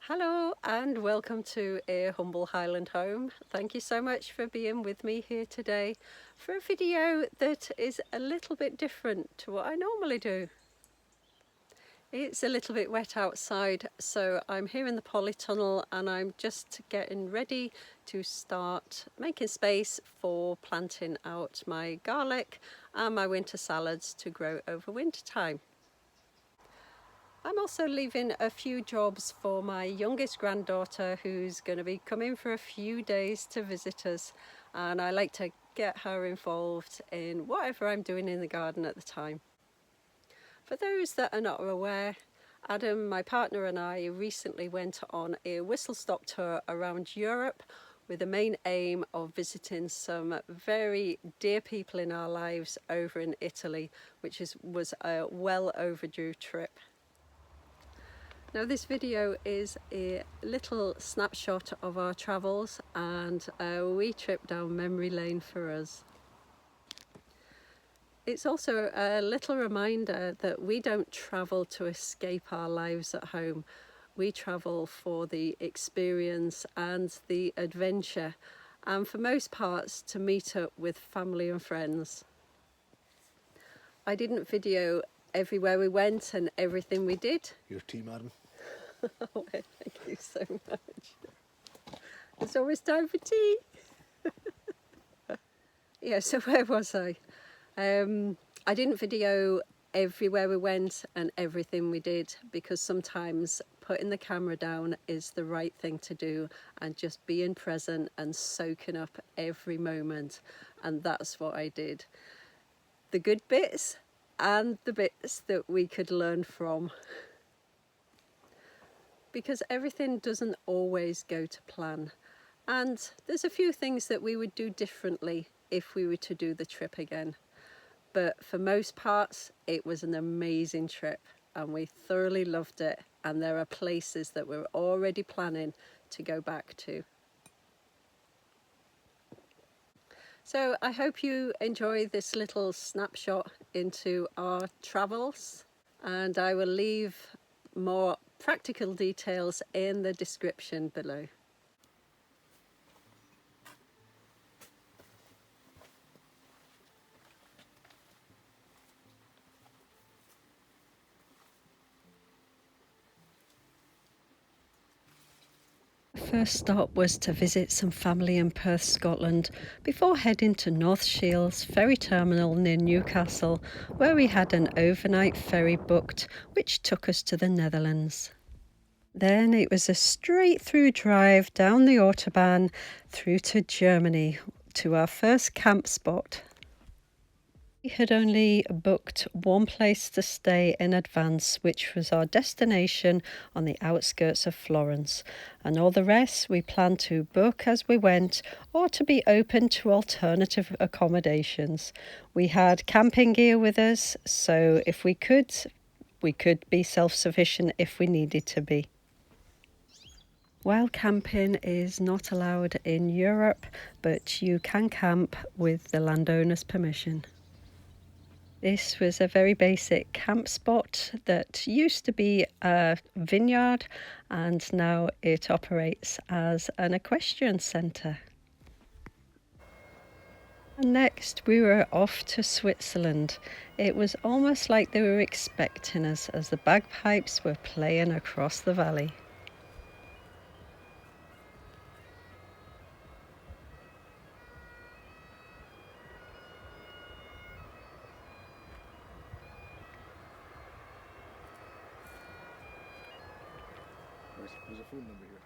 Hello and welcome to a humble Highland home. Thank you so much for being with me here today for a video that is a little bit different to what I normally do. It's a little bit wet outside, so I'm here in the polytunnel and I'm just getting ready to start making space for planting out my garlic and my winter salads to grow over winter time. I'm also leaving a few jobs for my youngest granddaughter who's going to be coming for a few days to visit us, and I like to get her involved in whatever I'm doing in the garden at the time. For those that are not aware, Adam, my partner, and I recently went on a whistle-stop tour around Europe with the main aim of visiting some very dear people in our lives over in Italy, which was a well overdue trip. Now this video is a little snapshot of our travels and a wee trip down memory lane for us. It's also a little reminder that we don't travel to escape our lives at home. We travel for the experience and the adventure, and for most parts to meet up with family and friends. I didn't video everywhere we went and everything we did. Your tea, madam. Oh, thank you so much. There's always time for tea. Yeah, so where was I? I didn't video everywhere we went and everything we did because sometimes putting the camera down is the right thing to do and just being present and soaking up every moment, and that's what I did. The good bits and the bits that we could learn from. Because everything doesn't always go to plan, and there's a few things that we would do differently if we were to do the trip again, but for most parts it was an amazing trip and we thoroughly loved it, and there are places that we're already planning to go back to. So I hope you enjoy this little snapshot into our travels, and I will leave more practical details in the description below. First stop was to visit some family in Perth, Scotland, before heading to Northsheilds ferry terminal near Newcastle, where we had an overnight ferry booked which took us to the Netherlands. Then it was a straight through drive down the Autobahn through to Germany to our first camp spot. We had only booked one place to stay in advance, which was our destination on the outskirts of Florence, and all the rest we planned to book as we went or to be open to alternative accommodations. We had camping gear with us, so if we could be self-sufficient if we needed to be. While camping is not allowed in Europe, but you can camp with the landowner's permission. This was a very basic camp spot that used to be a vineyard, and now it operates as an equestrian centre. And next we were off to Switzerland. It was almost like they were expecting us as the bagpipes were playing across the valley. There's a phone number here.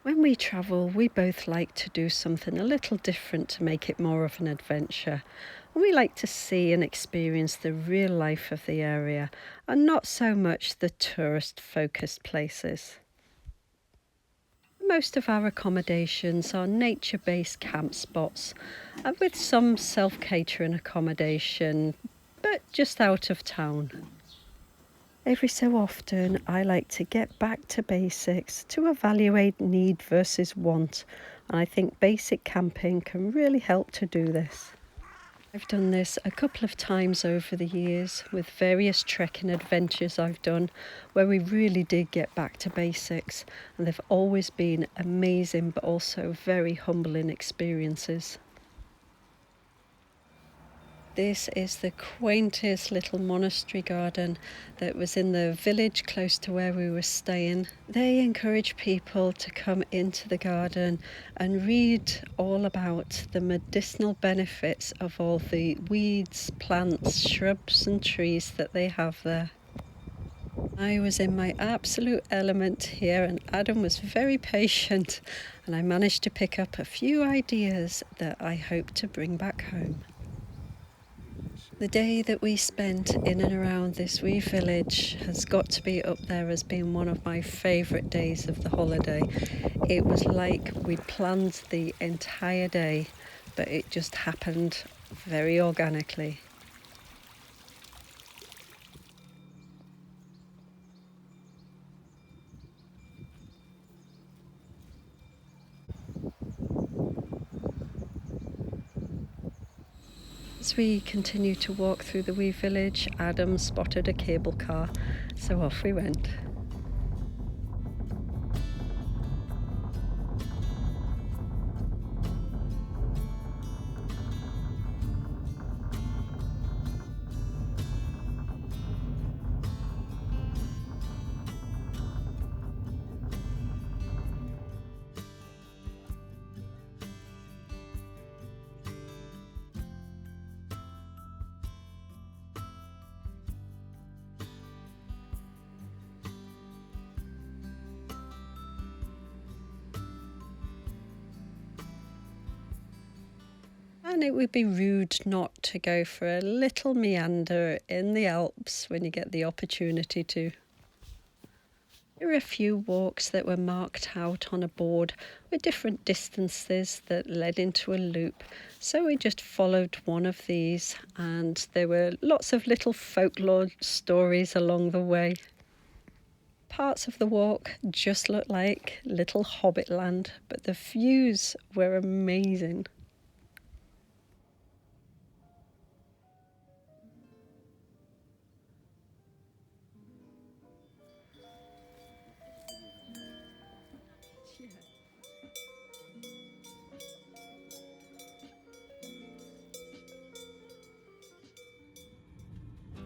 When we travel, we both like to do something a little different to make it more of an adventure. And we like to see and experience the real life of the area and not so much the tourist-focused places. Most of our accommodations are nature-based camp spots, with some self-catering accommodation, but just out of town. Every so often I like to get back to basics to evaluate need versus want, and I think basic camping can really help to do this. I've done this a couple of times over the years with various trekking adventures I've done where we really did get back to basics, and they've always been amazing but also very humbling experiences. This is the quaintest little monastery garden that was in the village close to where we were staying. They encourage people to come into the garden and read all about the medicinal benefits of all the weeds, plants, shrubs and trees that they have there. I was in my absolute element here, and Adam was very patient, and I managed to pick up a few ideas that I hope to bring back home. The day that we spent in and around this wee village has got to be up there as being one of my favourite days of the holiday. It was like we'd planned the entire day, but it just happened very organically. As we continued to walk through the wee village, Adam spotted a cable car, so off we went. And it would be rude not to go for a little meander in the Alps when you get the opportunity to. There were a few walks that were marked out on a board with different distances that led into a loop. So we just followed one of these, and there were lots of little folklore stories along the way. Parts of the walk just looked like little hobbit land, but the views were amazing.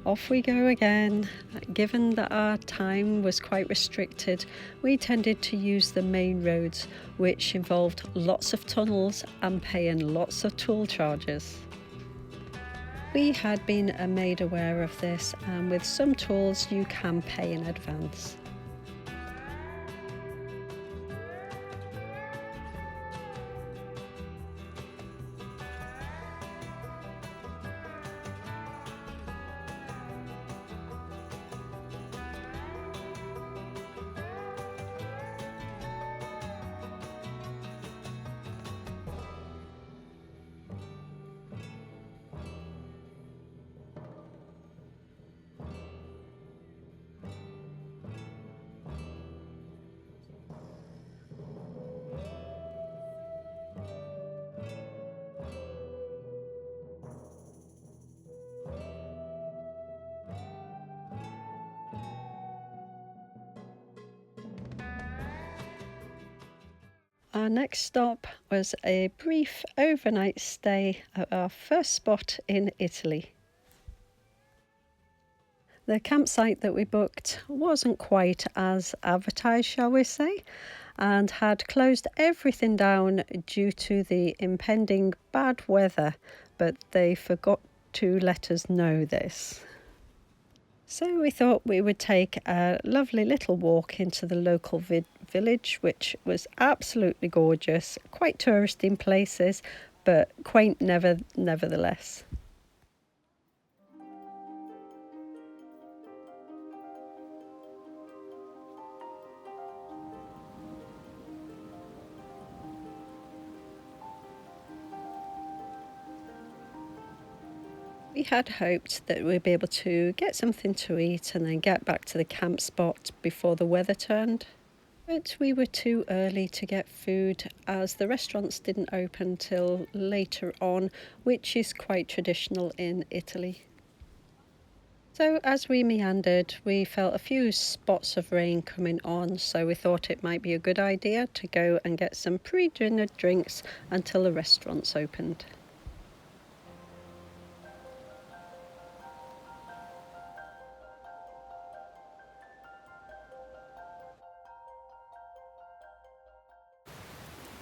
Off we go again. Given that our time was quite restricted, we tended to use the main roads, which involved lots of tunnels and paying lots of toll charges. We had been made aware of this, and with some tolls you can pay in advance. Our next stop was a brief overnight stay at our first spot in Italy. The campsite that we booked wasn't quite as advertised, shall we say, and had closed everything down due to the impending bad weather, but they forgot to let us know this. So we thought we would take a lovely little walk into the local village, which was absolutely gorgeous, quite touristy in places, but quaint nevertheless. We had hoped that we'd be able to get something to eat and then get back to the camp spot before the weather turned. But we were too early to get food as the restaurants didn't open till later on, which is quite traditional in Italy. So as we meandered, we felt a few spots of rain coming on, so we thought it might be a good idea to go and get some pre-dinner drinks until the restaurants opened.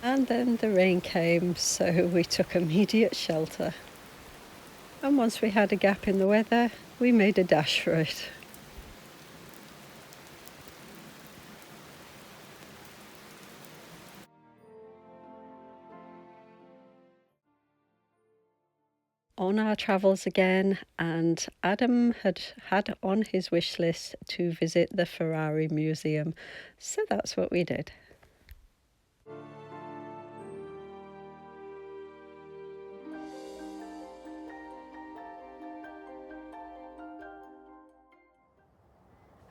And then the rain came, so we took immediate shelter. And once we had a gap in the weather, we made a dash for it. On our travels again, and Adam had on his wish list to visit the Ferrari Museum, so that's what we did.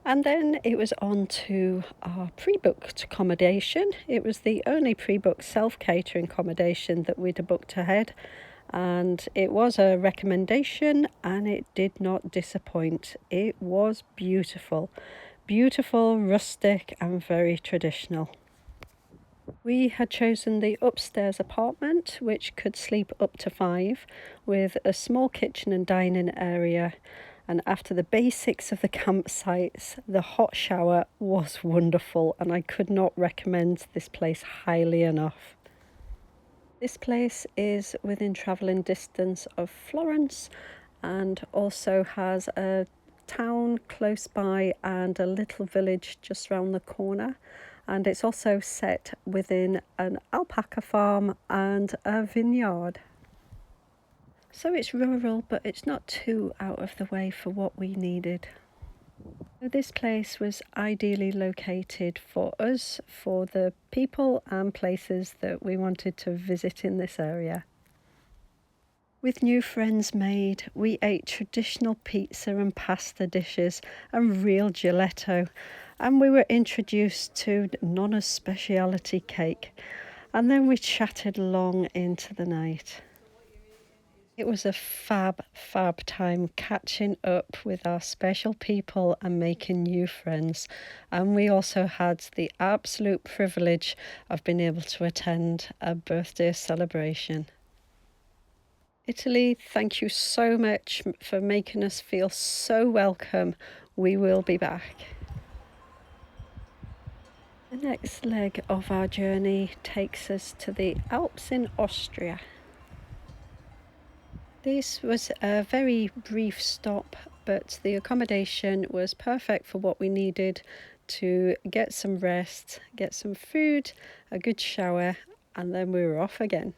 And then it was on to our pre-booked accommodation. It was the only pre-booked self-catering accommodation that we'd booked ahead, and it was a recommendation and it did not disappoint. It was beautiful, beautiful, rustic and very traditional. We had chosen the upstairs apartment, which could sleep up to 5, with a small kitchen and dining area. And after the basics of the campsites, the hot shower was wonderful, and I could not recommend this place highly enough. This place is within travelling distance of Florence and also has a town close by and a little village just round the corner. And it's also set within an alpaca farm and a vineyard. So it's rural, but it's not too out of the way for what we needed. So this place was ideally located for us, for the people and places that we wanted to visit in this area. With new friends made, we ate traditional pizza and pasta dishes and real gelato, and we were introduced to Nonna's speciality cake, and then we chatted long into the night. It was a fab time catching up with our special people and making new friends, and we also had the absolute privilege of being able to attend a birthday celebration. Italy, thank you so much for making us feel so welcome. We will be back. The next leg of our journey takes us to the Alps in Austria. This was a very brief stop, but the accommodation was perfect for what we needed to get some rest, get some food, a good shower, and then we were off again.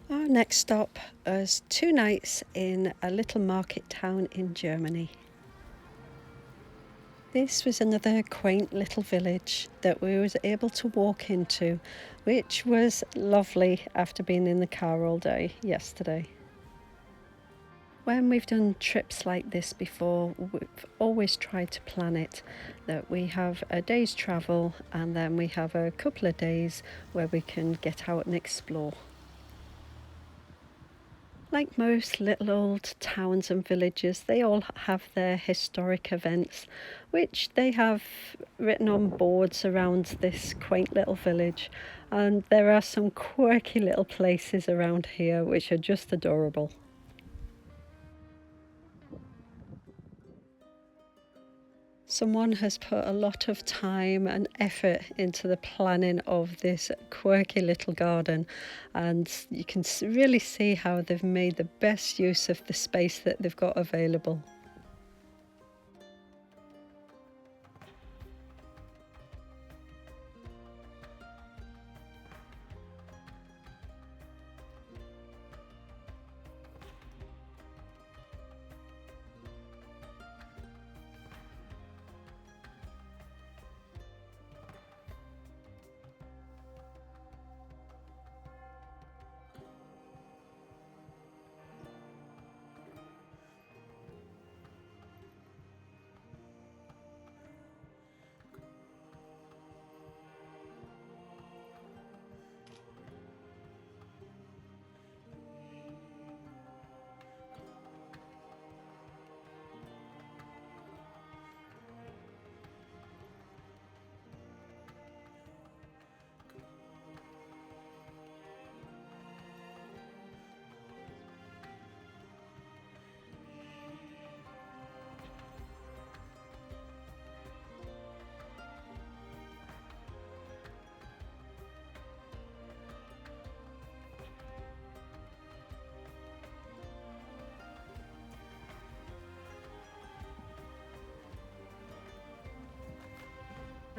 Our next stop was 2 nights in a little market town in Germany. This was another quaint little village that we was able to walk into, which was lovely after being in the car all day yesterday. When we've done trips like this before, we've always tried to plan it, that we have a day's travel and then we have a couple of days where we can get out and explore. Like most little old towns and villages, they all have their historic events, which they have written on boards around this quaint little village. And there are some quirky little places around here which are just adorable. Someone has put a lot of time and effort into the planning of this quirky little garden, and you can really see how they've made the best use of the space that they've got available.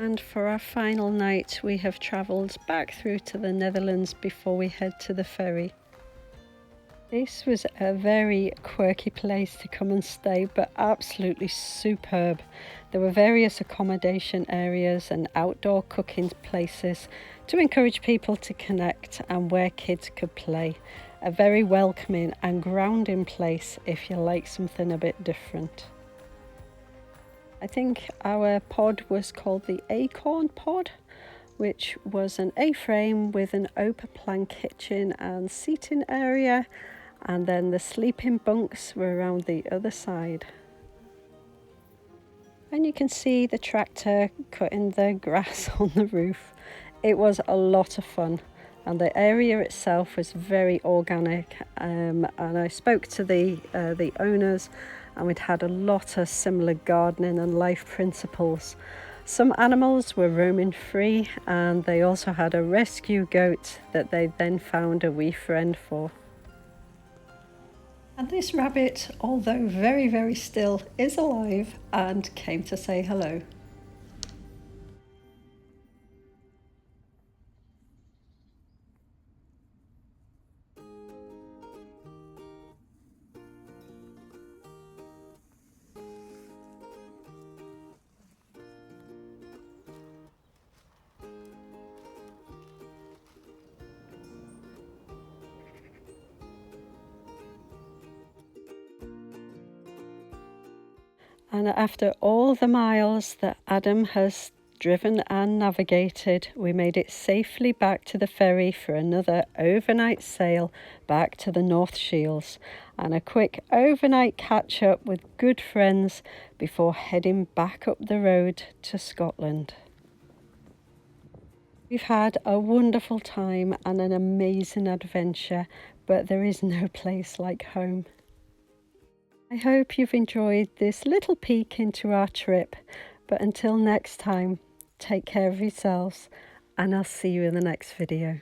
And for our final night, we have travelled back through to the Netherlands before we head to the ferry. This was a very quirky place to come and stay, but absolutely superb. There were various accommodation areas and outdoor cooking places to encourage people to connect and where kids could play. A very welcoming and grounding place if you like something a bit different. I think our pod was called the Acorn Pod, which was an A-frame with an open plan kitchen and seating area, and then the sleeping bunks were around the other side. And you can see the tractor cutting the grass on the roof. It was a lot of fun, and the area itself was very organic, and I spoke to the owners, and we'd had a lot of similar gardening and life principles. Some animals were roaming free, and they also had a rescue goat that they then found a wee friend for. And this rabbit, although very, very still, is alive and came to say hello. And after all the miles that Adam has driven and navigated, we made it safely back to the ferry for another overnight sail back to the Northsheilds and a quick overnight catch up with good friends before heading back up the road to Scotland. We've had a wonderful time and an amazing adventure, but there is no place like home. I hope you've enjoyed this little peek into our trip, but until next time, take care of yourselves, and I'll see you in the next video.